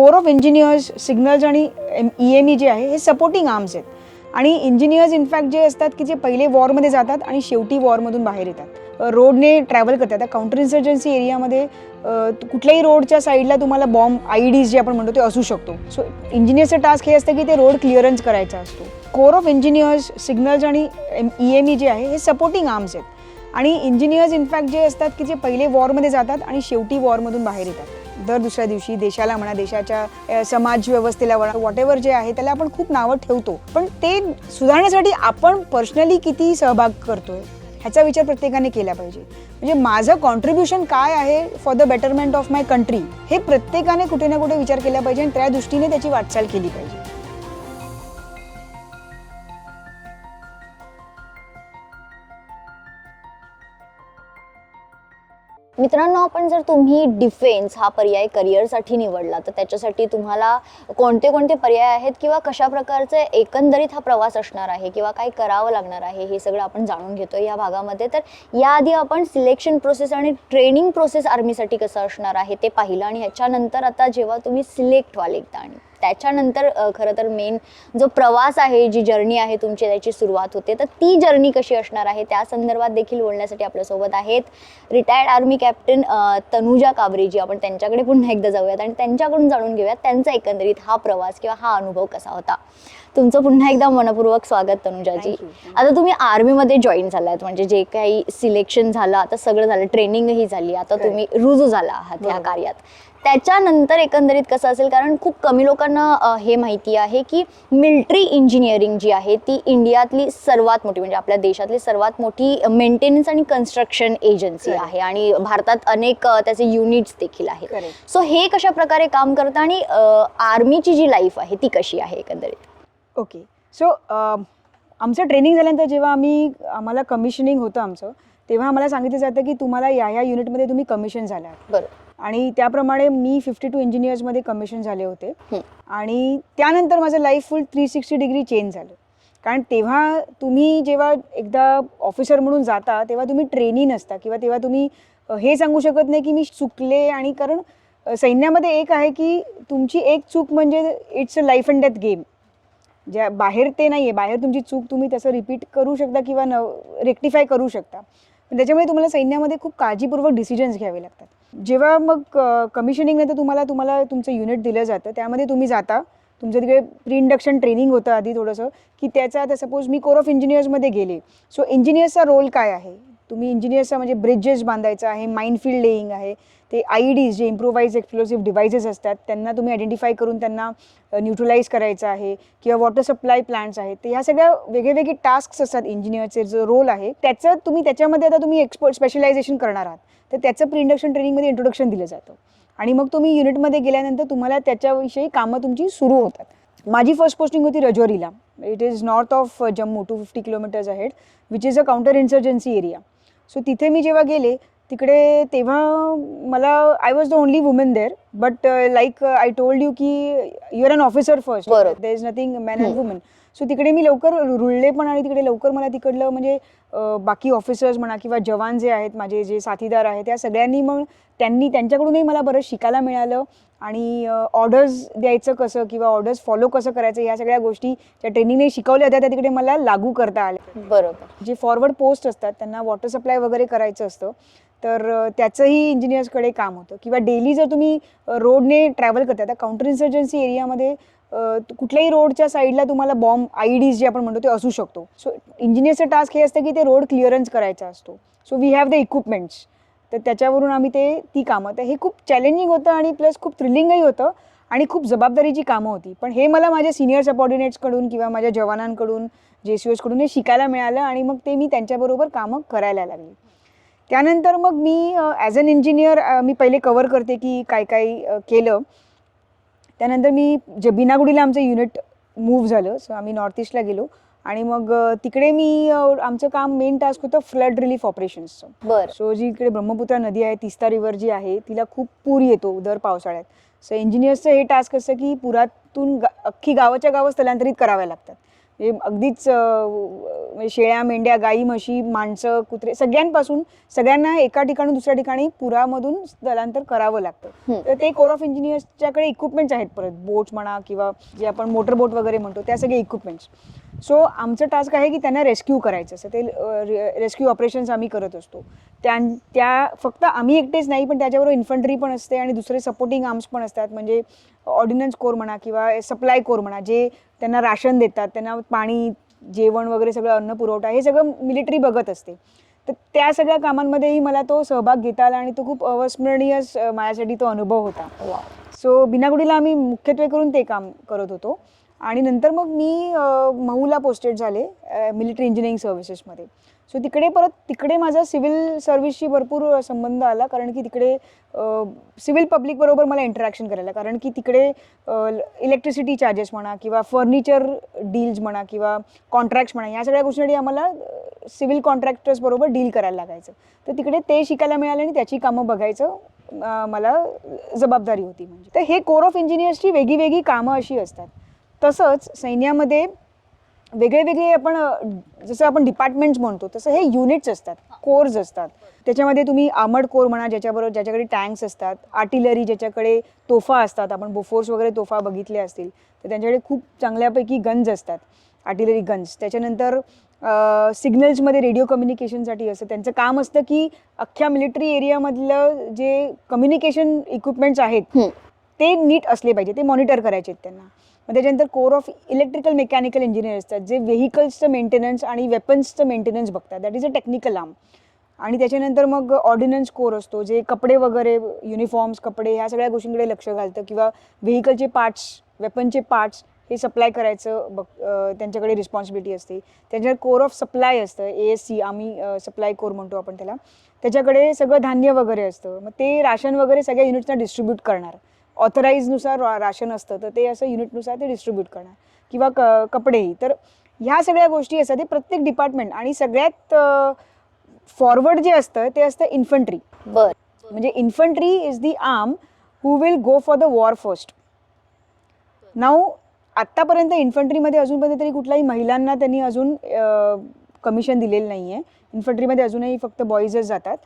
Core of engineers, signals आणि EME जे आहे हे सपोर्टिंग आर्म्स आहेत. आणि इंजिनियर्स इनफॅक्ट जे असतात की जे पहिले वॉरमध्ये जातात आणि शेवटी वॉरमधून बाहेर येतात, रोडने ट्रॅव्हल करतात. त्या काउंटर इन्सर्जन्सी एरियामध्ये कुठल्याही रोडच्या साईडला तुम्हाला बॉम्ब IEDs जे आपण म्हणतो ते असू शकतो. सो इंजिनियर्सचं टास्क हे असतं की ते रोड क्लिअरन्स करायचा असतो. कोर ऑफ इंजिनियर्स, सिग्नल्स आणि EME जे आहे हे सपोर्टिंग आर्म्स आहेत. आणि इंजिनियर्स इनफॅक्ट जे असतात की जे पहिले वॉरमध्ये जातात आणि शेवटी वॉरमधून बाहेर येतात. दर दुसऱ्या दिवशी देशाला म्हणा, देशाच्या समाज व्यवस्थेला म्हणा, व्हॉटेवर जे आहे त्याला आपण खूप नावं ठेवतो, पण ते सुधारण्यासाठी आपण पर्सनली किती सहभाग करतोय ह्याचा विचार प्रत्येकाने केला पाहिजे. म्हणजे माझं कॉन्ट्रीब्युशन काय आहे for the betterment of my country हे प्रत्येकाने कुठे ना कुठे विचार केला पाहिजे आणि त्या दृष्टीने त्याची वाटचाल केली पाहिजे. मित्रांनो, आपण जर तुम्ही डिफेन्स हा पर्याय करिअरसाठी निवडला तर त्याच्यासाठी तुम्हाला कोणते कोणते पर्याय आहेत किंवा कशा प्रकारचे एकंदरीत हा प्रवास असणार आहे किंवा काय करावं लागणार आहे हे सगळं आपण जाणून घेतोय या भागामध्ये. तर याआधी आपण सिलेक्शन प्रोसेस आणि ट्रेनिंग प्रोसेस आर्मीसाठी कसं असणार आहे ते पाहिलं आणि ह्याच्यानंतर आता जेव्हा तुम्ही सिलेक्ट व्हाल एकदा आणि त्याच्यानंतर खरं तर मेन जो प्रवास आहे, जी जर्नी आहे तुमची, त्याची सुरुवात होते. तर ती जर्नी कशी असणार आहे त्या संदर्भात देखील बोलण्यासाठी आपल्यासोबत आहेत रिटायर्ड आर्मी कॅप्टन तनुजा काबरे जी. आपण त्यांच्याकडे पुन्हा एकदा जाऊयात आणि त्यांच्याकडून जाणून घेऊयात त्यांचा एकंदरीत हा प्रवास किंवा हा अनुभव कसा होता. तुमचं पुन्हा एकदा मनपूर्वक स्वागत तनुजाजी. आता तुम्ही आर्मीमध्ये जॉईन झालात, म्हणजे जे काही सिलेक्शन झालं आता सगळं झालं, ट्रेनिंगही झाली, आता तुम्ही रुजू झाला आहात ह्या कार्यात. त्याच्यानंतर एकंदरीत कसं असेल, कारण खूप कमी लोकांना हे माहिती आहे की मिलिटरी इंजिनिअरिंग जी आहे ती इंडियातली सर्वात मोठी, म्हणजे आपल्या देशातली सर्वात मोठी मेंटेनन्स आणि कन्स्ट्रक्शन एजन्सी आहे आणि भारतात अनेक त्याचे युनिट्स देखील आहेत. सो हे कशा प्रकारे काम करतं आणि आर्मीची जी लाईफ आहे ती कशी आहे एकंदरीत? ओके, सो आमचं ट्रेनिंग झाल्यानंतर जेव्हा आम्हाला कमिशनिंग होतं आमचं, तेव्हा आम्हाला सांगितलं जातं की तुम्हाला या युनिटमध्ये तुम्ही कमिशन झाला. बरोबर. आणि त्याप्रमाणे मी 52 इंजिनियर्समध्ये कमिशन झाले होते. आणि त्यानंतर माझं लाईफ फुल 360 डिग्री चेंज झालं. कारण तेव्हा तुम्ही जेव्हा एकदा ऑफिसर म्हणून जाता तेव्हा तुम्ही ट्रेनी नसता किंवा तेव्हा तुम्ही हे सांगू शकत नाही की मी चुकले. आणि कारण सैन्यामध्ये एक आहे की तुमची एक चूक म्हणजे it's a life and death game. ज्या बाहेर ते नाही आहे, बाहेर तुमची चूक तुम्ही तसं रिपीट करू शकता किंवा रेक्टिफाय करू शकता, पण त्याच्यामुळे तुम्हाला सैन्यामध्ये खूप काळजीपूर्वक डिसिजन्स घ्यावे लागतात. जेव्हा मग कमिशनिंगनंतर तुम्हाला तुमचं युनिट दिलं जातं, त्यामध्ये तुम्ही जाता, तुमचं तिकडे प्री इंडक्शन ट्रेनिंग होतं आधी थोडंसं की त्याचा. आता सपोज मी कोर ऑफ इंजिनियर्समध्ये गेले, सो इंजिनियर्सचा रोल काय आहे, तुम्ही इंजिनियर्सचा म्हणजे ब्रिजेस बांधायचं आहे, माइनफील्ड लेईंग आहे, ते IEDs जे इम्प्रोवाइज एक्सप्लोसिव्ह डिव्हाइसेस असतात त्यांना तुम्ही आयडेंटिफाय करून त्यांना न्यूट्रलाइज करायचं आहे, किंवा वॉटर सप्लाय प्लांट्स आहेत. तर ह्या सगळ्या वेगळे टास्क असतात इंजिनियरचे. जो रोल आहे त्याच्यामध्ये आता तुम्ही एक्सपर्ट स्पेशलायझेशन करणार आहात, तर त्याचं प्री इंडक्शन ट्रेनिंगमध्ये इंट्रोडक्शन दिलं जातं. आणि मग तुम्ही युनिटमध्ये गेल्यानंतर तुम्हाला त्याच्याविषयी कामं तुमची सुरू होतात. माझी फर्स्ट पोस्टिंग होती रजौरीला. It is north of Jammu, 250 kilometres ahead, which is a counter insurgency area. So तिथे मी जेव्हा गेले तिकडे, तेव्हा मला I was the only woman there, but like I told you की you are an officer first, there is nothing man and woman. So तिकडे मी लवकर रुळले पण, आणि तिकडे लवकर मला तिकडलं म्हणजे बाकी ऑफिसर्स म्हणा किंवा जवान जे आहेत माझे, जे साथीदार आहेत, त्या सगळ्यांनी मग त्यांच्याकडूनही मला बरंच शिकायला मिळालं. आणि ऑर्डर्स द्यायचं कसं किंवा ऑर्डर्स फॉलो कसं करायचं, या सगळ्या गोष्टी ज्या ट्रेनिंगने शिकवल्या होत्या त्या तिकडे मला लागू करता आल्या. बरोबर. जे फॉरवर्ड पोस्ट असतात त्यांना वॉटर सप्लाय वगैरे करायचं असतं, तर त्याचंही इंजिनियर्सकडे काम होतं. किंवा डेली जर तुम्ही रोडने ट्रॅव्हल करता, त्या काउंटर इन्सर्जन्सी एरियामध्ये कुठल्याही रोडच्या साईडला तुम्हाला बॉम्ब IEDs जे आपण म्हणतो ते असू शकतो. सो इंजिनियरचं टास्क हे असतं की ते रोड क्लिअरन्स करायचा असतो. So we have the equipments, तर त्याच्यावरून आम्ही ती कामं, तर हे खूप चॅलेंजिंग होतं आणि प्लस खूप थ्रिलिंगही होतं आणि खूप जबाबदारीची कामं होती. पण हे मला माझ्या सिनियर सबऑर्डिनेट्सकडून किंवा माझ्या जवानांकडून, JCOsकडून हे शिकायला मिळालं आणि मग मी त्यांच्याबरोबर कामं करायला लागली. त्यानंतर मग मी ॲज अन इंजिनियर मी पहिले कवर करते की काय केलं. त्यानंतर मी बिनागुडीला आमचं युनिट मूव्ह झालं. सो आम्ही नॉर्थ ईस्टला गेलो आणि मग तिकडे आमचं काम मेन टास्क होतं फ्लड रिलीफ ऑपरेशन्सचं. बरं. सो जी इकडे ब्रह्मपुत्रा नदी आहे, तिस्ता रिव्हर जी आहे, तिला खूप पूर येतो दर पावसाळ्यात. सो इंजिनियर्सचं हे टास्क असतं की पुरातून अख्खी गावाच्या गावं स्थलांतरित कराव्या लागतात. म्हणजे अगदीच म्हणजे शेळ्या, मेंढ्या, गाई, म्हशी, माणसं, कुत्रे सगळ्यांपासून सगळ्यांना एका ठिकाणी दुसऱ्या ठिकाणी पुरामधून स्थलांतर करावं लागतं. तर ते कोर ऑफ इंजिनियर्सच्याकडे इक्विपमेंट्स आहेत, परत बोट्स म्हणा किंवा जे आपण मोटर बोट वगैरे म्हणतो त्या सगळे इक्विपमेंट्स. सो आमचं टास्क आहे की त्यांना रेस्क्यू करायचं असं. ते रेस्क्यू ऑपरेशन्स आम्ही करत असतो. त्या फक्त आम्ही एकटेच नाही, पण त्याच्याबरोबर इन्फंट्री पण असते आणि दुसरे सपोर्टिंग आर्म्स पण असतात. म्हणजे ऑर्डिनन्स कोर म्हणा किंवा सप्लाय कोर म्हणा, जे त्यांना राशन देतात, त्यांना पाणी, जेवण वगैरे सगळं अन्न पुरवठा हे सगळं मिलिटरी बघत असते. तर त्या सगळ्या कामांमध्येही मला तो सहभाग घेता आला आणि तो खूप अविस्मरणीय माझ्यासाठी तो अनुभव होता. सो बिनागुडीला आम्ही मुख्यत्वे करून ते काम करत होतो. आणि नंतर मग मी महूला पोस्टेड झाले मिलिटरी इंजिनिअरिंग सर्व्हिसेसमध्ये. सो तिकडे माझा सिव्हिल सर्व्हिसशी भरपूर संबंध आला, कारण की तिकडे सिव्हिल पब्लिक बरोबर मला इंटरॅक्शन करायला, कारण की तिकडे इलेक्ट्रिसिटी चार्जेस म्हणा किंवा फर्निचर डील्स म्हणा किंवा कॉन्ट्रॅक्ट्स म्हणा, या सगळ्या गोष्टींसाठी आम्हाला सिव्हिल कॉन्ट्रॅक्टर्स बरोबर डील करायला लागायचं. तर तिकडे ते शिकायला मिळालं आणि त्याची कामं बघायचं मला जबाबदारी होती. म्हणजे तर हे कोर ऑफ इंजिनियर्सची वेगळी कामं अशी असतात. तसंच सैन्यामध्ये वेगळे आपण जसं आपण डिपार्टमेंट्स म्हणतो तसं हे युनिट्स असतात, कोर्स असतात. त्याच्यामध्ये तुम्ही आर्मर्ड कोर म्हणा, ज्याच्याकडे टँक्स असतात, आर्टिलरी ज्याच्याकडे तोफा असतात. आपण बोफोर्स वगैरे तोफा बघितले असतील तर त्यांच्याकडे खूप चांगल्यापैकी गन्स असतात, आर्टिलरी गन्स. त्याच्यानंतर सिग्नल्समध्ये रेडिओ कम्युनिकेशनसाठी असतं. त्यांचं काम असतं की अख्ख्या मिलिटरी एरियामधलं जे कम्युनिकेशन इक्विपमेंट्स आहेत ते नीट असले पाहिजे, ते मॉनिटर करायचे आहेत त्यांना. मग त्याच्यानंतर core of electrical mechanical engineer असतात, जे व्हेकल्सचं मेंटेनन्स आणि वेपन्सचं मेंटेनन्स बघतात. That is a technical arm. आणि त्याच्यानंतर मग ऑर्डिनन्स कोर असतो, जे कपडे वगैरे, युनिफॉर्म्स, कपडे ह्या सगळ्या गोष्टींकडे लक्ष घालतं, किंवा व्हेकलचे पार्ट्स, वेपनचे पार्ट्स हे सप्लाय करायचं त्यांच्याकडे रिस्पॉन्सिबिलिटी असते. त्याच्यानंतर कोर ऑफ सप्लाय असतं, ASC, आम्ही सप्लाय कोर म्हणतो आपण त्याला. त्याच्याकडे सगळं धान्य वगैरे असतं. मग ते राशन वगैरे सगळ्या युनिट्सना डिस्ट्रीब्यूट करणार. ऑथराईजनुसार राशन असतं तर ते असं युनिटनुसार ते डिस्ट्रीब्यूट करणार, किंवा कपडेही. तर ह्या सगळ्या गोष्टी असतात ते प्रत्येक डिपार्टमेंट. आणि सगळ्यात फॉरवर्ड जे असतं ते असतं इन्फंट्री. म्हणजे infantry is the arm who will go for the war first. Now आत्तापर्यंत इन्फंट्रीमध्ये अजूनपर्यंत तरी कुठल्याही महिलांना त्यांनी अजून कमिशन दिलेलं नाही आहे. इन्फंट्रीमध्ये अजूनही फक्त बॉईजच जातात.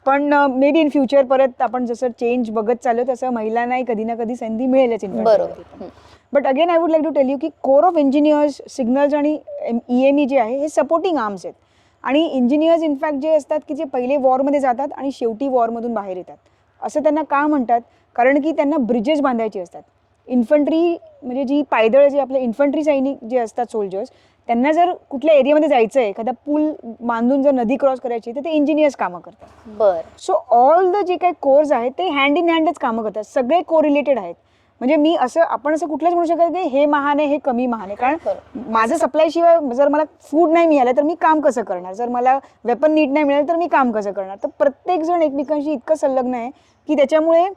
पण मे बी इन फ्युचर परत आपण जसं चेंज बघत चाललो तसं महिलांनाही कधी ना कधी संधी मिळेलच इन्फंट्रीमध्ये. But again I would like to tell you की कोर ऑफ इंजिनियर्स, सिग्नल्स आणि EME जे आहे हे सपोर्टिंग आर्म्स आहेत. आणि इंजिनियर्स इनफॅक्ट जे असतात की जे पहिले वॉरमध्ये जातात आणि शेवटी वॉरमधून बाहेर येतात. असं त्यांना का म्हणतात? कारण की त्यांना ब्रिजेस बांधायचे असतात. इन्फंट्री म्हणजे जी पायदळ, जे आपले इन्फंट्री सैनिक जे असतात, सोल्जर्स, त्यांना जर कुठल्या एरियामध्ये जायचं आहे, एखादा पूल बांधून जर नदी क्रॉस करायची, तर ते इंजिनियर्स कामं करतात. सो ऑल द जे काही कोर्स आहेत ते हँड इन हँडच कामं करतात. सगळे कोरिलेटेड आहेत. म्हणजे आपण असं कुठलंच म्हणू शकत की हे महान आहे, हे कमी महान आहे. कारण माझं सप्लायशिवाय जर मला फूड नाही मिळालं तर मी काम कसं करणार? जर मला वेपन नीट नाही मिळालं तर मी काम कसं करणार? तर प्रत्येकजण एकमेकांशी इतकं संलग्न आहे की त्याच्यामुळे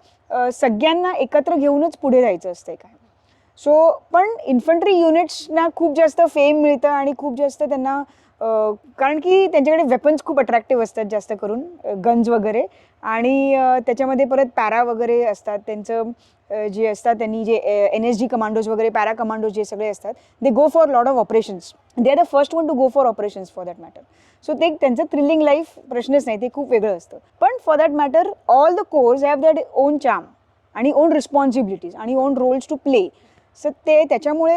सगळ्यांना एकत्र घेऊनच पुढे जायचं असतं काय. सो पण इन्फंट्री युनिट्सना खूप जास्त फेम मिळतं आणि खूप जास्त त्यांना कारण की त्यांच्याकडे वेपन्स खूप अट्रॅक्टिव्ह असतात, जास्त करून गन्स वगैरे. आणि त्याच्यामध्ये परत पॅरा वगैरे असतात. त्यांचं जे असतात त्यांनी जे NSG कमांडोज वगैरे, पॅरा कमांडोज जे सगळे असतात, they go for lot of operations. They are the first one to go for operations for that matter. So ते त्यांचं थ्रिलिंग लाईफ प्रश्नच नाही, ते खूप वेगळं असतं. पण for that matter all the course have that own charm आणि ओन रिस्पॉन्सिबिलिटीज आणि own roles to play. So त्याच्यामुळे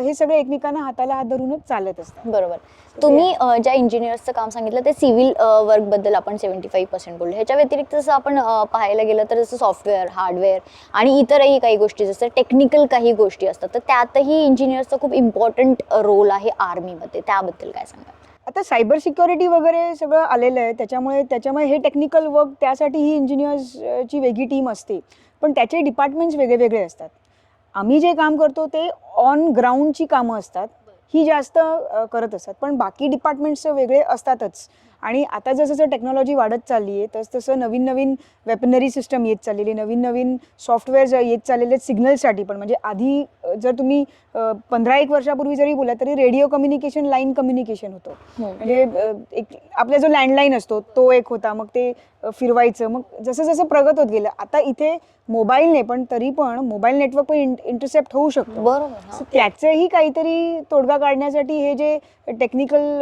हे सगळे एकमेकांना हाताला हात धरूनच चालत असतात. बरोबर. तुम्ही ज्या इंजिनियर्सचं काम सांगितलं ते सिव्हिल वर्कबद्दल आपण 75% बोललो. ह्याच्या व्यतिरिक्त जसं आपण पाहायला गेलं तर जसं सॉफ्टवेअर, हार्डवेअर आणि इतरही काही गोष्टी, जसं टेक्निकल काही गोष्टी असतात, तर त्यातही इंजिनियर्सचा खूप इम्पॉर्टंट रोल आहे आर्मीमध्ये. त्याबद्दल काय सांगा? आता सायबर सिक्युरिटी वगैरे सगळं आलेलं आहे, त्याच्यामुळे हे टेक्निकल वर्क, त्यासाठी ही इंजिनियर्सची वेगळी टीम असते. पण त्याचे डिपार्टमेंट्स वेगळे असतात. आम्ही जे काम करतो ते ऑन ग्राउंडची कामं असतात, ही जास्त करत असतात. पण बाकी डिपार्टमेंट्स वेगळे असतातच. आणि आता जसं टेक्नॉलॉजी वाढत चालली आहे तसं नवीन वेपनरी सिस्टम येत चाललेली, नवीन सॉफ्टवेअर्स येत चाललेले आहेत सिग्नलसाठी पण. म्हणजे आधी जर तुम्ही 15-1 वर्षापूर्वी जरी बोला तरी रेडिओ कम्युनिकेशन, लाईन कम्युनिकेशन होतं. म्हणजे आपला जो लँडलाईन असतो तो एक होता, मग ते फिरवायचं. मग जसं प्रगत होत गेलं, आता इथे मोबाईलने, पण तरी पण मोबाईल नेटवर्क पण इंटरसेप्ट होऊ शकतो. बरोबर. So त्याचंही काहीतरी तोडगा काढण्यासाठी हे जे टेक्निकल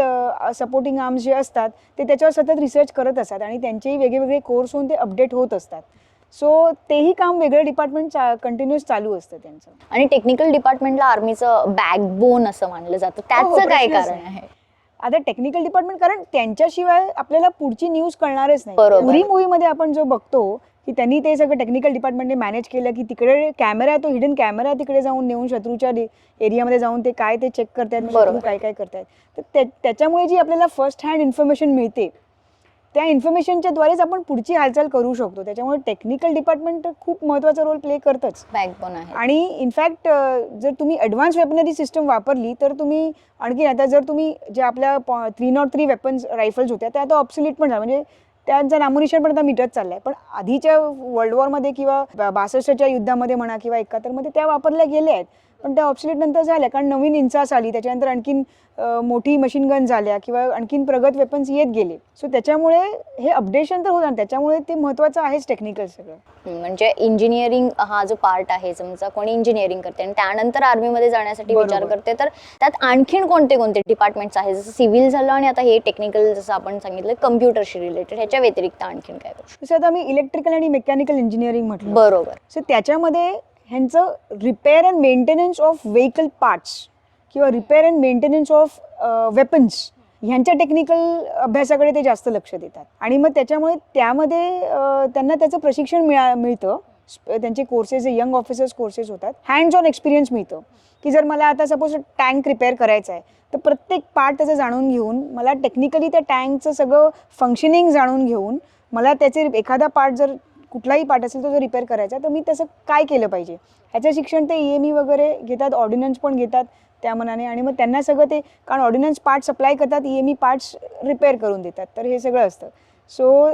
सपोर्टिंग आर्म्स जे असतात ते त्याच्यावर सतत रिसर्च करत असतात आणि त्यांचेही वेगवेगळे कोर्स होऊन ते अपडेट होत असतात. सो तेही काम वेगळं डिपार्टमेंट कंटिन्युअस चालू असतं त्यांचं. आणि टेक्निकल डिपार्टमेंटला आर्मीचं बॅकबोन असं मानलं जातं, त्याचं काय प्रश्नच कारण नाही. आहे? आता टेक्निकल डिपार्टमेंट, कारण त्यांच्याशिवाय आपल्याला पुढची न्यूज कळणारच नाही. बरोबर. उरी मूवीमध्ये आपण जो बघतो की त्यांनी ते सगळं टेक्निकल डिपार्टमेंटने मॅनेज केलं की तिकडे कॅमेरा, तो हिडन कॅमेरा तिकडे जाऊन नेऊन शत्रूच्या एरियामध्ये जाऊन ते काय ते चेक करतायत, शत्रू बरोबर. काय काय करतायत. तर त्याच्यामुळे जी आपल्याला फर्स्ट हँड इन्फॉर्मेशन मिळते त्या इन्फॉर्मेशनच्या द्वारेच आपण पुढची हालचाल करू शकतो. त्याच्यामुळे टेक्निकल डिपार्टमेंट खूप महत्त्वाचा रोल प्ले करतंच. बॅकबोन आहे. आणि इनफॅक्ट जर तुम्ही ॲडव्हान्स वेपनरी सिस्टम वापरली तर तुम्ही आणखी, आता जर तुम्ही जे आपल्या 303 वेपन्स रायफल्स होत्या त्या आता ऑब्सोलीट पण झाल्या, म्हणजे त्यांचं नामोनिशाण पण आता मिटत चाललंय. पण आधीच्या वर्ल्ड वॉरमध्ये किंवा 62च्या युद्धामध्ये म्हणा किंवा 71मध्ये त्या वापरल्या गेल्या आहेत, पण त्या ऑब्सोलीट नंतर झाल्या कारण नवीन इन्सास आली, त्याच्यानंतर आणखीन मोठी मशीन गन झाल्या किंवा आणखीन प्रगत वेपन्स येत गेले. सो त्याच्यामुळे हे अपडेशन तर होणार, त्याच्यामुळे ते महत्त्वाचं आहेच टेक्निकल सगळं. म्हणजे इंजिनिअरिंग हा जो पार्ट आहे, समजा कोणी इंजिनिअरिंग करते आणि त्यानंतर आर्मीमध्ये जाण्यासाठी विचार बरोबर. करते, तर त्यात आणखीन कोणते कोणते डिपार्टमेंट्स आहेत? जसं सिव्हिल झालं आणि आता हे टेक्निकल, जसं आपण सांगितलं कम्प्युटरशी रिलेटेड, ह्याच्या व्यतिरिक्त आणखीन काय करू शकतो? जसं आता मी इलेक्ट्रिकल आणि मेकॅनिकल इंजिनिअरिंग म्हटलं. बरोबर. सो त्याच्यामध्ये ह्यांचं repair and maintenance of vehicle parts किंवा repair and maintenance of weapons ह्यांच्या टेक्निकल अभ्यासाकडे ते जास्त लक्ष देतात. आणि मग त्याच्यामुळे त्यामध्ये त्यांना त्याचं प्रशिक्षण मिळतं. त्यांचे कोर्सेस, यंग ऑफिसर्स कोर्सेस होतात. हँड्स ऑन एक्सपिरियन्स मिळतं की जर मला आता सपोज टँक रिपेअर करायचा आहे तर प्रत्येक पार्ट त्याचं जाणून घेऊन, मला टेक्निकली त्या टँकचं सगळं फंक्शनिंग जाणून घेऊन, मला त्याचे एखादा पार्ट जर कुठलाही पार्ट असेल तो जर रिपेअर करायचा तर मी तसं काय केलं पाहिजे ह्याचं शिक्षण ते EME वगैरे घेतात, ऑर्डिनन्स पण घेतात त्या मनाने. आणि मग त्यांना सगळं ते, कारण ऑर्डिनन्स पार्ट सप्लाय करतात, EME पार्ट्स रिपेअर करून देतात, तर हे सगळं असतं. So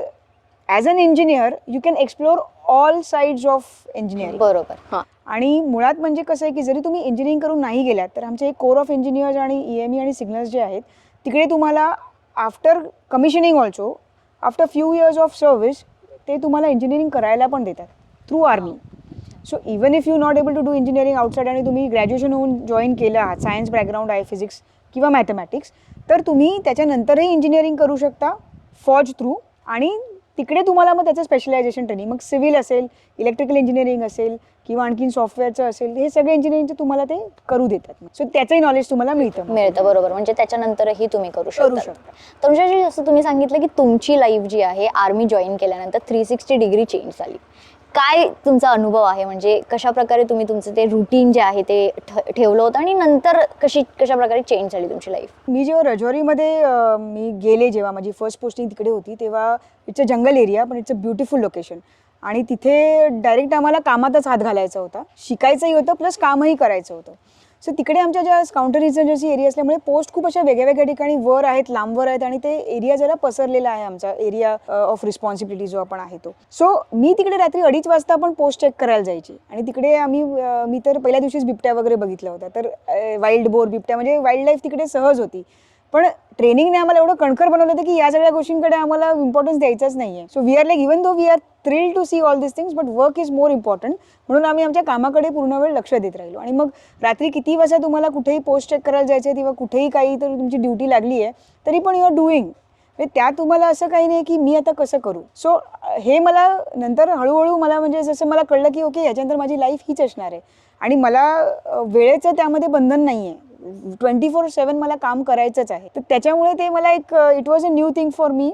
as an engineer you can explore all sides of engineering. बरोबर. हां. आणि मुळात म्हणजे कसं आहे की जरी तुम्ही इंजिनिअरिंग करून नाही गेलात तर आमचे एक कोर ऑफ इंजिनियर्स आणि EME आणि सिग्नल्स जे आहेत तिकडे तुम्हाला after commissioning also, after few years of service, ते तुम्हाला इंजिनिअरिंग करायला पण देतात through army. So even if you not able to do engineering outside आणि तुम्ही ग्रॅज्युएशन होऊन जॉईन केलं आहात, सायन्स बॅकग्राऊंड आहे, फिजिक्स किंवा मॅथमॅटिक्स, तर तुम्ही त्याच्यानंतरही इंजिनिअरिंग करू शकता फॉज थ्रू. आणि तिकडे तुम्हाला मग त्याचं स्पेशलायझेशन ट्रेनिंग, मग सिव्हिल असेल, इलेक्ट्रिकल इंजिनिअरिंग असेल किंवा आणखीन सॉफ्टवेअरचं असेल, हे सगळे इंजिनिअरिंगचे तुम्हाला ते करू देतात. सो त्याचंही नॉलेज तुम्हाला मिळतं. बरोबर. म्हणजे त्याच्यानंतरही तुम्ही करू करू शकता. शकता. तुमच्याशी जसं तुम्ही सांगितलं की तुमची लाईफ जी आहे आर्मी जॉईन केल्यानंतर 360 डिग्री चेंज झाली. काय तुमचा अनुभव आहे? म्हणजे कशा प्रकारे तुम्ही तुमचं ते रुटीन जे आहे ते ठेवलं होतं आणि नंतर कशा प्रकारे चेंज झाली तुमची लाईफ? मी जेव्हा रजौरीमध्ये मी गेले, जेव्हा माझी फर्स्ट पोस्टिंग तिकडे होती, तेव्हा इट्स अ जंगल एरिया पण इट्स अ ब्युटिफुल लोकेशन. आणि तिथे डायरेक्ट आम्हाला कामातच हात घालायचा होता, शिकायचंही होतं प्लस कामही करायचं होतं. सो तिकडे आमच्या ज्या काउंटर इन्सर्जन्सी एरिया असल्यामुळे पोस्ट खूप अशा वेगळ्या वेगळ्या ठिकाणी वर आहेत, लांबवर आहेत आणि ते एरिया जरा पसरलेला आहे, आमचा एरिया ऑफ रिस्पॉन्सिबिलिटी जो आपण आहे तो. सो मी तिकडे रात्री 2:30 वाजता पण पोस्ट चेक करायला जायची आणि तिकडे मी तर पहिल्या दिवशीच बिबट्या वगैरे बघितला होता. तर वाईल्ड बोर, बिबट्या, म्हणजे वाईल्ड लाईफ तिकडे सहज होती. पण ट्रेनिंगने आम्हाला एवढं कणखर बनवलं होतं की या सगळ्या गोष्टींकडे आम्हाला इम्पॉर्टन्स द्यायचाच नाही आहे. So we are like, even though we are thrilled to see all this things but work is more important, म्हणून आम्ही आमच्या कामाकडे पूर्ण वेळ लक्ष देत राहिलो. आणि मग रात्री किती वाजता तुम्हाला कुठेही पोस्ट चेक करायला जायचं आहे किंवा कुठेही काही तर तुमची ड्युटी लागली आहे तरी पण यू आर डुईंग, म्हणजे त्यात तुम्हाला असं काही नाही की मी आता कसं करू. सो हे मला नंतर हळूहळू मला, म्हणजे जसं मला कळलं की ओके ह्याच्यानंतर माझी लाईफ हीच असणार आहे आणि मला वेळेचं त्यामध्ये बंधन नाही आहे, 24/7 मला काम करायचंच आहे. तर त्याच्यामुळे ते मला एक it was a new thing for me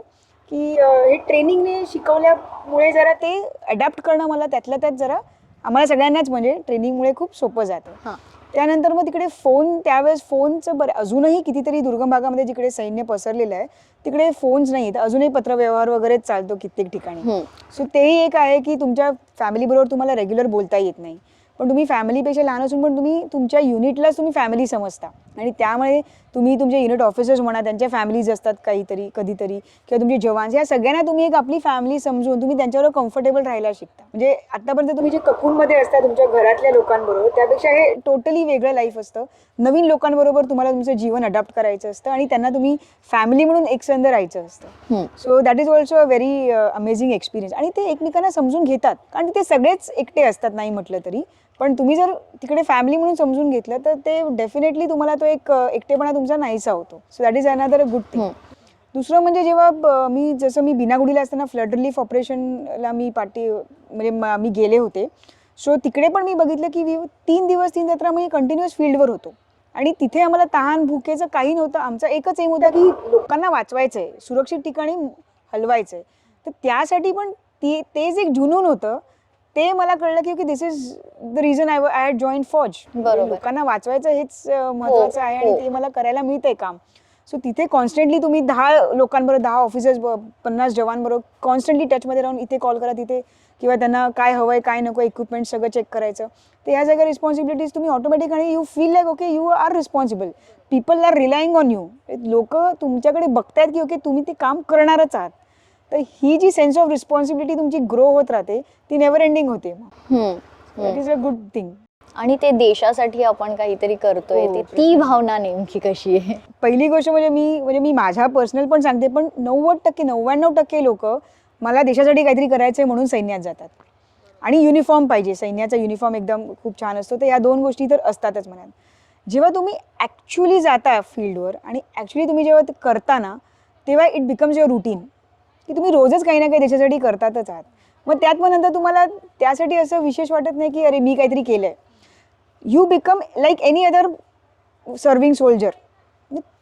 की हे ट्रेनिंगने शिकवल्यामुळे जरा ते अडॅप्ट करणं मला त्यातल्या त्यात जरा आम्हाला सगळ्यांनाच म्हणजे ट्रेनिंगमुळे खूप सोपं जातं. हां. त्यानंतर मग तिकडे फोन, त्यावेळेस फोनचं अजूनही कितीतरी दुर्गम भागामध्ये जिकडे सैन्य पसरलेलं आहे तिकडे फोन्स नाही आहेत, अजूनही पत्रव्यवहार वगैरेच चालतो कित्येक ठिकाणी. सो तेही एक आहे की तुमच्या फॅमिलीबरोबर तुम्हाला रेग्युलर बोलता येत नाही, पण तुम्ही फॅमिलीपेक्षा लहान असून पण तुम्ही तुमच्या युनिटलाच तुम्ही फॅमिली समजता, आणि त्यामुळे तुम्ही तुमचे युनिट ऑफिसर्स म्हणा, त्यांच्या फॅमिलीज असतात काहीतरी कधीतरी, किंवा तुमचे जवान, या सगळ्यांना तुम्ही एक आपली फॅमिली समजून तुम्ही त्यांच्यावर कम्फर्टेबल राहायला शिकता. म्हणजे आतापर्यंत तुम्ही जे ककूनमध्ये असता तुमच्या घरातल्या लोकांबरोबर, त्यापेक्षा हे टोटली वेगळं लाईफ असतं. नवीन लोकांबरोबर तुम्हाला तुमचं जीवन अडॉप्ट करायचं असतं आणि त्यांना तुम्ही फॅमिली म्हणून एकसंध राहायचं असतं. So that is also a very amazing experience. आणि ते एकमेकांना समजून घेतात, कारण ते सगळेच एकटे असतात नाही म्हटलं तरी, पण तुम्ही जर तिकडे फॅमिली म्हणून समजून घेतलं तर ते डेफिनेटली तुम्हाला तो एक एकटेपणा तुमचा नाहीसा होतो. So that is another good thing. दुसरं म्हणजे जेव्हा मी बिनागुडीला असताना फ्लड रिलीफ ऑपरेशनला म्हणजे मी गेले होते. सो तिकडे पण मी बघितलं की 3 दिवस 3 रात्र मी कंटिन्युअस फील्डवर होतो आणि तिथे आम्हाला तहान भुकेचं काही नव्हतं. आमचा एकच एम होता की लोकांना वाचवायचं आहे, सुरक्षित ठिकाणी हलवायचं आहे. तर त्यासाठी पण ते जे एक जुनून होतं ते मला कळलं की this is the reason I had join फौज. लोकांना वाचवायचं हेच महत्वाचं आहे आणि ते मला करायला मिळतंय काम. सो तिथे कॉन्स्टंटली तुम्ही 10 लोकांबरोबर, 10 ऑफिसर्स, 50 जवानबरोबर कॉन्स्टंटली टचमध्ये राहून इथे कॉल करा, तिथे, किंवा त्यांना काय हवं आहे काय नको इक्विपमेंट सगळं चेक करायचं. तर ह्या सगळ्या रिस्पॉन्सिबिलिटीज तुम्ही ऑटोमॅटिक, आणि you feel like okay you are responsible, people are relying on you. लोक तुमच्याकडे बघतायत की ओके तुम्ही ते काम करणारच आहात. तर ही जी सेन्स ऑफ रिस्पॉन्सिबिलिटी तुमची ग्रो होत राहते ती नेव्हर एंडिंग होते. That is a good thing. आणि ते देशासाठी आपण काहीतरी करतोय, ती भावना नेमकी कशी आहे? पहिली गोष्ट म्हणजे मी माझ्या पर्सनल पण सांगते, पण 99% लोक मला देशासाठी काहीतरी करायचंय म्हणून सैन्यात जातात. आणि युनिफॉर्म पाहिजे, सैन्याचा युनिफॉर्म एकदम खूप छान असतो. तर या 2 गोष्टी तर असतातच मनात. जेव्हा तुम्ही ॲक्च्युली जाता फील्डवर आणि ॲक्च्युली तुम्ही जेव्हा ते करता ना, तेव्हा इट बिकम्स युअर रुटीन, की तुम्ही रोजच काही ना काही देशासाठी करतातच आहात. मग त्यात पण नंतर तुम्हाला त्यासाठी असं विशेष वाटत नाही की अरे मी काहीतरी केलंय. You become like any other serving soldier.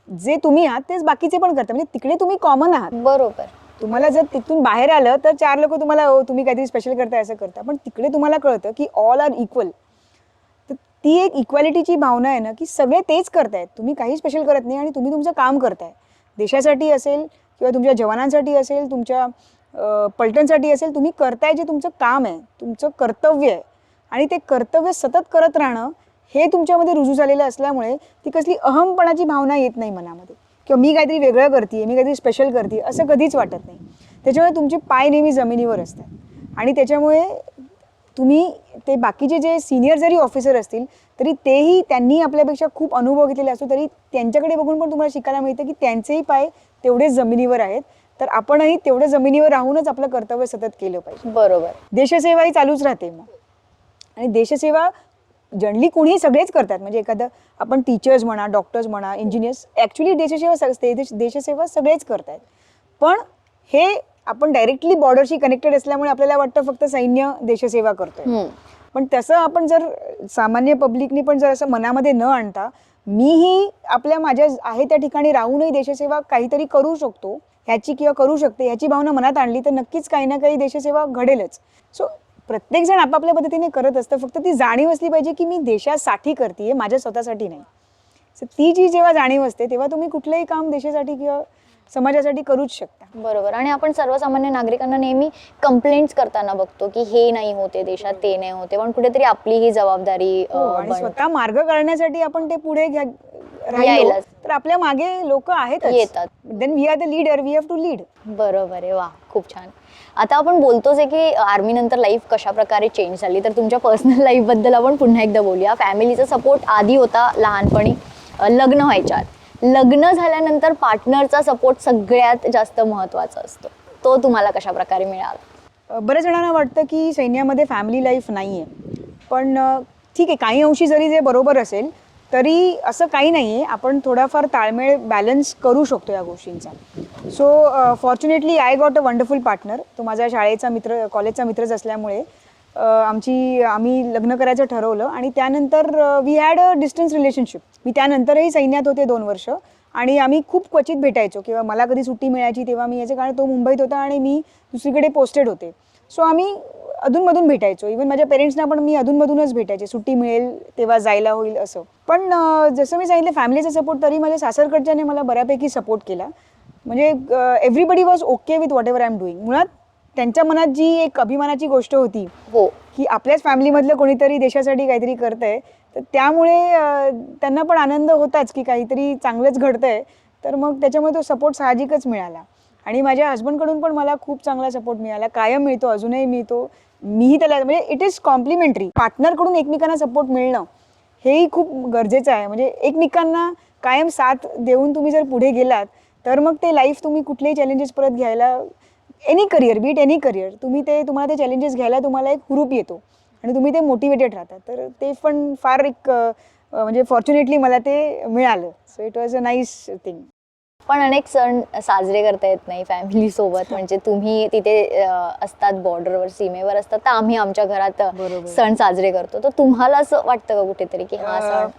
जे तुम्ही आहात तेच बाकीचे पण करतात. म्हणजे तिकडे तुम्ही कॉमन आहात. बरोबर. तुम्हाला जर तिथून बाहेर आलं तर 4 लोक तुम्हाला तुम्ही काहीतरी स्पेशल करताय असं करता, पण तिकडे तुम्हाला कळतं की ऑल आर इक्वल. तर ती एक इक्वॅलिटीची भावना आहे ना, की सगळे तेच करतायत, तुम्ही काही स्पेशल करत नाही आणि तुम्ही तुमचं काम करताय. देशासाठी असेल किंवा तुमच्या जवानांसाठी असेल, तुमच्या पलटणसाठी असेल, तुम्ही करताय जे तुमचं काम आहे, तुमचं कर्तव्य आहे. आणि ते कर्तव्य सतत करत राहणं हे तुमच्यामध्ये रुजू झालेलं असल्यामुळे ती कसली अहमपणाची भावना येत नाही मनामध्ये, किंवा मी काहीतरी वेगळं करते, मी काहीतरी स्पेशल करते असं कधीच वाटत नाही. त्याच्यामुळे तुमचे पाय नेहमी जमिनीवर असतात आणि त्याच्यामुळे तुम्ही ते बाकीचे जे सिनियर जरी ऑफिसर असतील तरी तेही त्यांनी आपल्यापेक्षा खूप अनुभव घेतलेले असतो, तरी त्यांच्याकडे बघून पण तुम्हाला शिकायला मिळतं की त्यांचेही पाय तेवढेच जमिनीवर आहेत. तर आपणही तेवढं जमिनीवर राहूनच आपलं कर्तव्य सतत केलं पाहिजे. बरोबर. देशसेवाही चालूच राहते मग. आणि देशसेवा जनरली कोणीही सगळेच करतात. म्हणजे एखादं आपण टीचर्स म्हणा, डॉक्टर्स म्हणा, इंजिनियर्स, ॲक्च्युली देशसेवा सगळेच करतात. पण हे आपण डायरेक्टली बॉर्डरशी कनेक्टेड असल्यामुळे आपल्याला वाटतं फक्त सैन्य देशसेवा करतोय. पण तसं आपण जर सामान्य पब्लिकनी पण जर असं मनामध्ये न आणता मीही माझ्या आहे त्या ठिकाणी राहूनही देशसेवा काहीतरी करू शकतो ह्याची किंवा करू शकते ह्याची भावना मनात आणली तर नक्कीच काही ना काही देशसेवा घडेलच. सो प्रत्येकजण आपापल्या पद्धतीने करत असतं, फक्त ती जाणीव असली पाहिजे की मी देशासाठी करते, माझ्या स्वतःसाठी नाही. सो ती जी जेव्हा जाणीव असते तेव्हा तुम्ही कुठलंही काम देशासाठी किंवा समाजासाठी करूच शकता. बरोबर. आणि आपण सर्वसामान्य नागरिकांना नेहमी कंप्लेंट्स करताना बघतो की हे नाही होते देशात, ते नाही होते, पण कुठेतरी आपली ही जबाबदारी आणि स्वतः मार्ग काढण्यासाठी आपण ते पुढे राहिलो तर आपल्या मागे लोक आहेत येतात. Then we are the leader, we have to lead. बरोबर आहे. वा, खूप छान. आता आपण बोलतोच आहे की आर्मी नंतर लाईफ कशा प्रकारे चेंज झाली, तर तुमच्या पर्सनल लाईफ बद्दल आपण पुन्हा एकदा बोलूया. फॅमिलीचा सपोर्ट आधी होता लहानपणी, लग्न व्हायच्या आत. लग्न झाल्यानंतर पार्टनरचा सपोर्ट सगळ्यात जास्त महत्त्वाचा असतो. तो तुम्हाला कशा प्रकारे मिळाला? बऱ्याच जणांना वाटतं की सैन्यामध्ये फॅमिली लाईफ नाही आहे, पण ठीक आहे, काही अंशी जरी जे बरोबर असेल तरी असं काही नाही आहे. आपण थोडाफार ताळमेळ बॅलन्स करू शकतो या गोष्टींचा. So fortunately I got a wonderful partner. तो माझ्या शाळेचा मित्र, कॉलेजचा मित्रच असल्यामुळे आम्ही लग्न करायचं ठरवलं आणि त्यानंतर we had a distance relationship. मी त्यानंतरही सैन्यात होते 2 वर्ष आणि आम्ही खूप क्वचित भेटायचो किंवा मला कधी सुट्टी मिळायची तेव्हा मी याचं, कारण तो मुंबईत होता आणि मी दुसरीकडे पोस्टेड होते. सो आम्ही अधूनमधून भेटायचो. इवन माझ्या पेरेंट्सना पण मी अधूनमधूनच भेटायचे, सुट्टी मिळेल तेव्हा जायला होईल असं. पण जसं मी सांगितलं फॅमिलीचा सपोर्ट, तरी माझ्या सासरकडच्याने मला बऱ्यापैकी सपोर्ट केला. म्हणजे everybody was okay with what ever I am doing. मुळात त्यांच्या मनात जी एक अभिमानाची गोष्ट होती हो की आपल्याच फॅमिलीमधलं कोणीतरी देशासाठी काहीतरी करतंय, तर त्यामुळे त्यांना पण आनंद होताच की काहीतरी चांगलंच घडतंय. तर मग त्याच्यामुळे तो सपोर्ट साहजिकच मिळाला. आणि माझ्या हस्बंडकडून पण मला खूप चांगला सपोर्ट मिळाला, कायम मिळतो, अजूनही मिळतो. मीही त्याला म्हणजे इट इज कॉम्प्लिमेंटरी. पार्टनरकडून एकमेकांना सपोर्ट मिळणं हेही खूप गरजेचं आहे. म्हणजे एकमेकांना कायम साथ देऊन तुम्ही जर पुढे गेलात, तर मग ते लाईफ तुम्ही कुठलेही चॅलेंजेस परत घ्यायला, any career, beat any career, तुम्हाला ते चॅलेंजेस घ्यायला तुम्हाला एक हुरूप येतो आणि तुम्ही ते मोटिवेटेड राहता. तर ते पण फार एक म्हणजे फॉर्च्युनेटली मला ते मिळालं. So it was a nice thing. पण अनेक सण साजरे करता येत नाही फॅमिली सोबत. म्हणजे तुम्ही तिथे असतात, बॉर्डरवर, सीमेवर असतात, तर आम्ही आमच्या घरात बरोबर. सण साजरे करतो. तर तुम्हाला असं वाटतं का कुठेतरी की हा सण?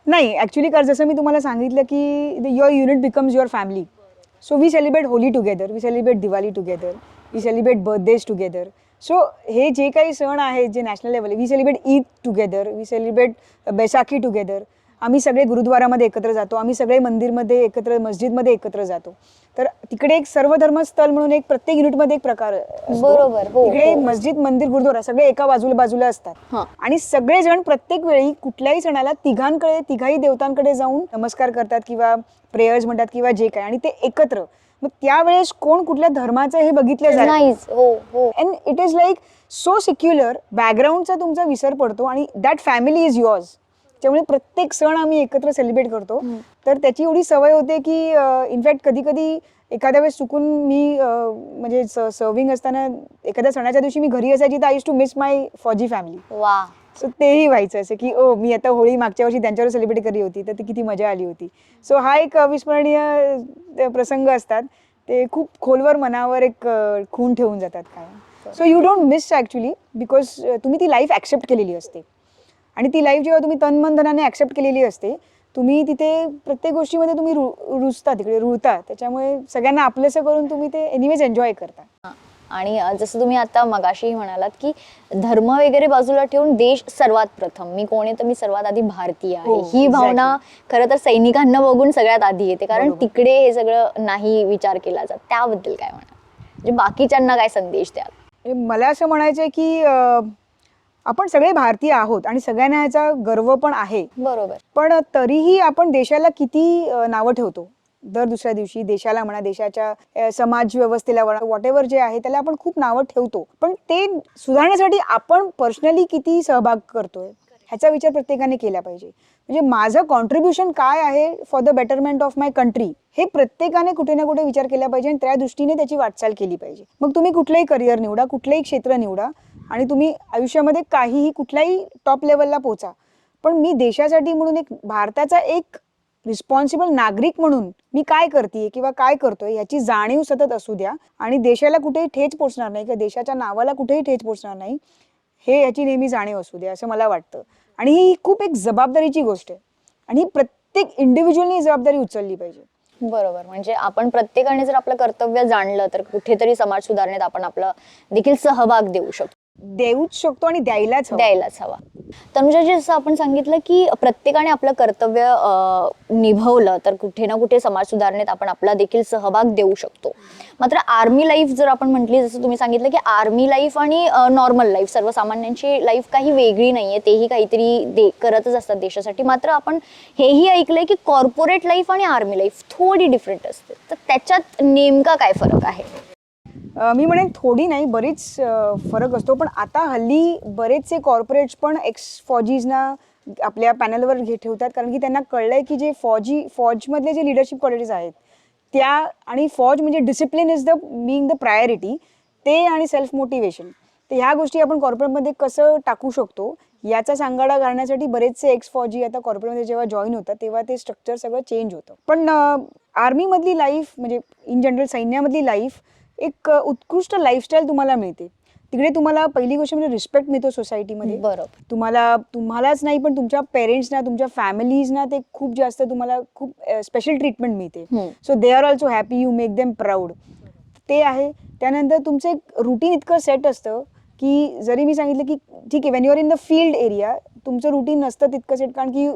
नाही, ॲक्च्युली कारण जसं मी तुम्हाला सांगितलं की your unit becomes your family. So we celebrate Holi together, we celebrate Diwali together, we celebrate birthdays together. So हे जे काही सण आहेत जे national level, we celebrate Eid together, we celebrate Baisakhi together. आम्ही सगळे गुरुद्वारामध्ये एकत्र जातो, आम्ही सगळे मंदिरमध्ये एकत्र, मस्जिदमध्ये एकत्र जातो. तर तिकडे एक सर्वधर्म स्थल म्हणून एक प्रत्येक युनिटमध्ये एक प्रकार असतो. बरोबर, हो, तिकडे हो. मस्जिद, मंदिर, गुरुद्वारा सगळे एका बाजूला असतात. हां. आणि सगळेजण प्रत्येक वेळी कुठल्याही सणाला तिघाही देवतांकडे जाऊन नमस्कार करतात किंवा प्रेयर्स म्हणतात किंवा जे काय, आणि ते एकत्र. मग त्यावेळेस कोण कुठल्या धर्माचं हे बघितलं जात नाहीच. हो, हो. And it is like so secular. बॅकग्राऊंडचा तुमचा विसर पडतो आणि दॅट फॅमिली इज युअर्स. त्यामुळे प्रत्येक सण आम्ही एकत्र सेलिब्रेट करतो. तर त्याची एवढी सवय होते की इनफॅक्ट कधी कधी एखाद्या वेळेस चुकून मी म्हणजे सर्विंग असताना एखाद्या सणाच्या दिवशी मी घरी असायची, तर आय यूज टू मिस माय फौजी फॅमिली. वा. सो तेही व्हायचं असं की मी आता होळी मागच्या वर्षी त्यांच्यावर सेलिब्रेट केली होती, तर ती किती मजा आली होती. सो हा एक अविस्मरणीय प्रसंग असतात. ते खूप खोलवर मनावर एक खूण ठेवून जातात काय. So you don't miss actually, because तुम्ही ती लाईफ ॲक्सेप्ट केलेली असते. आणि ती लाईफ जेव्हा तुम्ही तन धनाने ॲक्सेप्ट केलेली असते, तुम्ही तिथे प्रत्येक गोष्टीमध्ये तुम्ही रुजता, तिकडे रुळता. त्याच्यामुळे सगळ्यांना आपलंसं करून तुम्ही ते एनिवेज एन्जॉय करता. आणि जसं तुम्ही आता मगाशी म्हणालात की धर्म वगैरे बाजूला ठेवून देश सर्वात प्रथम, मी कोण आहे तर मी सर्वात आधी भारतीय आहे, हो, ही भावना खरं तर सैनिकांना बघून सगळ्यात आधी येते. कारण बरोबर. तिकडे हे सगळं नाही विचार केला जात. त्याबद्दल काय म्हणा, म्हणजे बाकीच्यांना काय संदेश द्याल? म्हणजे मला असं म्हणायचं आहे की आपण सगळे भारतीय आहोत आणि सगळ्यांना ह्याचा गर्व पण आहे. बरोबर. पण तरीही आपण देशाला किती नावं ठेवतो. दर दुसऱ्या दिवशी देशाला म्हणा, देशाच्या समाज व्यवस्थेला म्हणा, वॉट एव्हर जे आहे त्याला आपण खूप नावं ठेवतो. पण ते सुधारण्यासाठी आपण पर्सनली किती सहभाग करतोय ह्याचा विचार प्रत्येकाने केला पाहिजे. म्हणजे माझं कॉन्ट्रीब्युशन काय आहे for the betterment of my country, हे प्रत्येकाने कुठे ना कुठे विचार केला पाहिजे आणि त्या दृष्टीने त्याची वाटचाल केली पाहिजे. मग तुम्ही कुठलंही करिअर निवडा, कुठलंही क्षेत्र निवडा आणि तुम्ही आयुष्यामध्ये काहीही कुठल्याही टॉप लेवलला पोहोचा. पण मी देशासाठी म्हणून एक भारताचा एक रिस्पॉन्सिबल नागरिक म्हणून मी काय करते किंवा काय करतोय याची जाणीव सतत असू द्या. आणि देशाला कुठेही ठेच पोचणार नाही किंवा देशाच्या नावाला कुठेही ठेच पोचणार नाही, हे याची नेहमी जाणीव असू द्या असं मला वाटतं. आणि ही खूप एक जबाबदारीची गोष्ट आहे आणि ही प्रत्येक इंडिव्हिज्युअलनी जबाबदारी उचलली पाहिजे. बरोबर. म्हणजे आपण प्रत्येकाने जर आपलं कर्तव्य जाणलं तर कुठेतरी समाज सुधारणेत आपण आपला देखील सहभाग देऊच शकतो आणि द्यायलाच हवा. तनुजाजी, जसं आपण सांगितलं की प्रत्येकाने आपलं कर्तव्य निभवलं तर कुठे ना कुठे समाज सुधारणेत आपण आपला देखील सहभाग देऊ शकतो. मात्र आर्मी लाईफ जर आपण म्हटली, जसं तुम्ही सांगितलं की आर्मी लाईफ आणि नॉर्मल लाईफ, सर्वसामान्यांची लाईफ काही वेगळी नाहीये, तेही काहीतरी करतच असतात देशासाठी. मात्र आपण हेही ऐकलंय की कॉर्पोरेट लाईफ आणि आर्मी लाईफ थोडी डिफरंट असते. तर त्याच्यात नेमका काय फरक आहे? मी म्हणेन थोडी नाही, बरीच फरक असतो. पण आता हल्ली बरेचसे कॉर्पोरेट्स पण एक्स फौजीजना आपल्या पॅनलवर ठेवतात, कारण की त्यांना कळलंय की जे फौजमधले जे लिडरशिप क्वालिटीज आहेत त्या, आणि फौज म्हणजे डिसिप्लिन इज द प्रायोरिटी, ते आणि सेल्फ मोटिवेशन, तर ह्या गोष्टी आपण कॉर्पोरेटमध्ये कसं टाकू शकतो याचा सांगाडा घालण्यासाठी बरेचसे एक्स फौजी आता कॉर्पोरेटमध्ये जेव्हा जॉईन होतात तेव्हा ते स्ट्रक्चर सगळं चेंज होतं. पण आर्मीमधली लाईफ म्हणजे इन जनरल सैन्यामधली लाईफ एक उत्कृष्ट लाईफस्टाईल तुम्हाला मिळते. तिकडे तुम्हाला पहिली गोष्ट म्हणजे रिस्पेक्ट मिळतो सोसायटीमध्ये. बरोबर. तुम्हालाच नाही पण तुमच्या पेरेंट्सना, तुमच्या फॅमिलीजना ते खूप जास्त तुम्हाला खूप स्पेशल ट्रीटमेंट मिळते. So they are also happy, you make them proud, ते आहे. त्यानंतर तुमचं एक रुटीन इतकं सेट असतं की जरी मी सांगितलं की ठीक आहे, when you are in the field area तुमचं रुटीन नसतं तितकं सेट, कारण की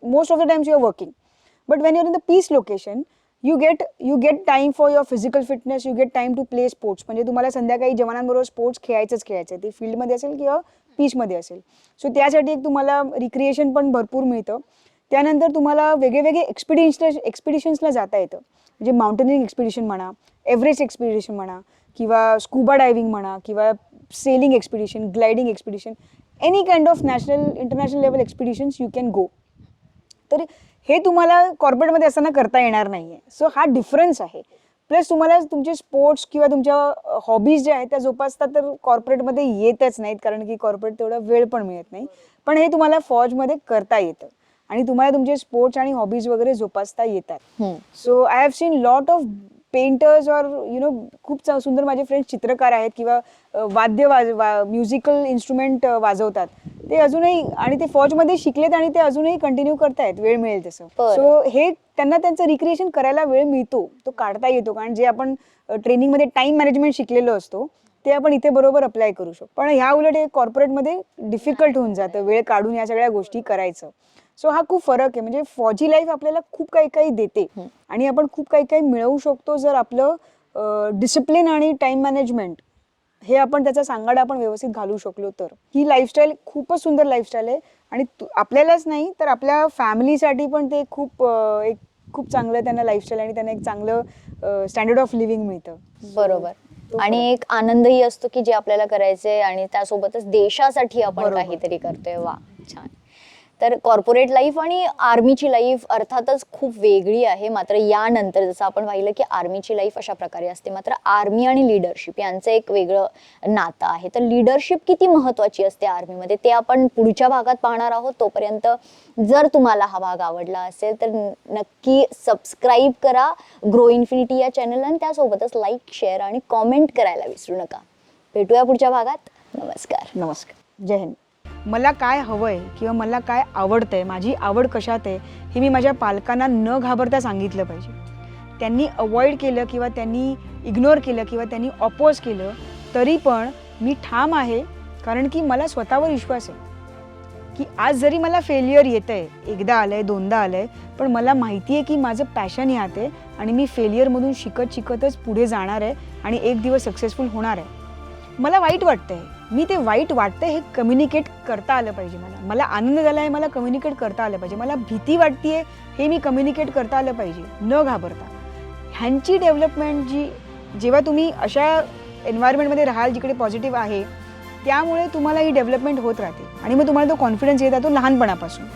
most of the times you are working. But when you are in the peace location you get time for your physical fitness, you get time to play sports. म्हणजे तुम्हाला संध्याकाळी जवानांबरोबर sports खेळायचं ते फील्डमध्ये असेल किंवा पीचमध्ये असेल. सो त्यासाठी एक तुम्हाला रिक्रिएशन पण भरपूर मिळतं. त्यानंतर तुम्हाला वेगळे एक्सपिडिशन्सला जाता येतं. म्हणजे माउंटेनिंग एक्सपिडिशन म्हणा, एव्हरेस्ट एक्सपिडिशन म्हणा, किंवा स्कूबा डायव्हिंग म्हणा, किंवा sailing expedition, gliding expedition, any kind of international level expeditions you can go. तर हे तुम्हाला कॉर्पोरेटमध्ये असताना करता येणार नाही आहे. सो हा डिफरन्स आहे. प्लस तुम्हाला तुमचे स्पोर्ट्स किंवा तुमच्या हॉबीज ज्या आहेत त्या जोपासतात तर कॉर्पोरेटमध्ये येतच नाहीत, कारण की कॉर्पोरेट तेवढा वेळ पण मिळत नाही. पण हे तुम्हाला फौजमध्ये करता येतं आणि तुम्हाला तुमचे स्पोर्ट्स आणि हॉबीज वगैरे जोपासता येतात. So I have seen lot of painters और खूप सुंदर माझे फ्रेंड्स चित्रकार आहेत किंवा म्युझिकल इन्स्ट्रुमेंट वाजवतात. ते अजूनही आणि ते फौजमध्ये शिकलेत आणि ते अजूनही कंटिन्यू करतायत वेळ मिळेल तसं. सो हे त्यांना त्यांचं रिक्रिएशन करायला वेळ मिळतो, तो काढता येतो. कारण जे आपण ट्रेनिंगमध्ये टाइम मॅनेजमेंट शिकलेलो असतो ते आपण इथे बरोबर अप्लाय करू शकतो. पण ह्या उलट हे कॉर्पोरेटमध्ये डिफिकल्ट होऊन जातं वेळ काढून या सगळ्या गोष्टी करायचं. सो हा खूप फरक आहे. म्हणजे फौजी लाईफ आपल्याला खूप काही काही देते आणि आपण खूप काही काही मिळवू शकतो जर आपलं डिसिप्लिन आणि टाइम मॅनेजमेंट हे आपण त्याचा सांगाडा आपण व्यवस्थित घालू शकलो तर. ही लाईफस्टाईल खूपच सुंदर लाईफस्टाईल आहे आणि आपल्यालाच नाही तर आपल्या फॅमिलीसाठी पण ते एक खूप चांगलं त्यांना लाईफस्टाईल आणि त्यांना एक चांगलं स्टँडर्ड ऑफ लिव्हिंग मिळतं. बरोबर. आणि एक आनंदही असतो की जे आपल्याला करायचंय आणि त्यासोबतच देशासाठी आपण काहीतरी करतोय. वा, छान. तर कॉर्पोरेट लाईफ आणि आर्मीची लाईफ अर्थातच खूप वेगळी आहे. मात्र यानंतर जसं आपण पाहिलं की आर्मीची लाईफ अशा प्रकारे असते, मात्र आर्मी आणि लिडरशिप यांचं एक वेगळं नातं आहे. तर लिडरशिप किती महत्त्वाची असते आर्मीमध्ये ते आपण पुढच्या भागात पाहणार आहोत. तोपर्यंत जर तुम्हाला हा भाग आवडला असेल तर नक्की सबस्क्राईब करा ग्रो इन्फिनिटी या चॅनल आणि त्यासोबतच लाईक, शेअर आणि कॉमेंट करायला विसरू नका. भेटूया पुढच्या भागात. नमस्कार. जय हिंद. मला काय हवंय किंवा मला काय आवडतंय, माझी आवड कशात आहे हे मी माझ्या पालकांना न घाबरता सांगितलं पाहिजे. त्यांनी अवॉइड केलं किंवा त्यांनी इग्नोर केलं किंवा त्यांनी ऑपोज केलं तरी पण मी ठाम आहे, कारण की मला स्वतःवर विश्वास आहे की आज जरी मला फेल्युअर येतंय, एकदा आलंय, दोनदा आलंय, पण मला माहिती आहे की माझं पॅशन यात आहे आणि मी फेल्युअरमधून शिकतच पुढे जाणार आहे आणि एक दिवस सक्सेसफुल होणार आहे. मला वाईट वाटतंय, मी ते वाईट वाटतंय हे कम्युनिकेट करता आलं पाहिजे. मला आनंद झाला आहे, मला कम्युनिकेट करता आलं पाहिजे. मला भीती वाटतेय हे मी कम्युनिकेट करता आलं पाहिजे न घाबरता. ह्यांची डेव्हलपमेंट जेव्हा तुम्ही अशा एन्व्हायरमेंटमध्ये राहाल जिकडे पॉझिटिव्ह आहे, त्यामुळे तुम्हाला ही डेव्हलपमेंट होत राहते आणि मग तुम्हाला तो कॉन्फिडन्स येत राहतो लहानपणापासून.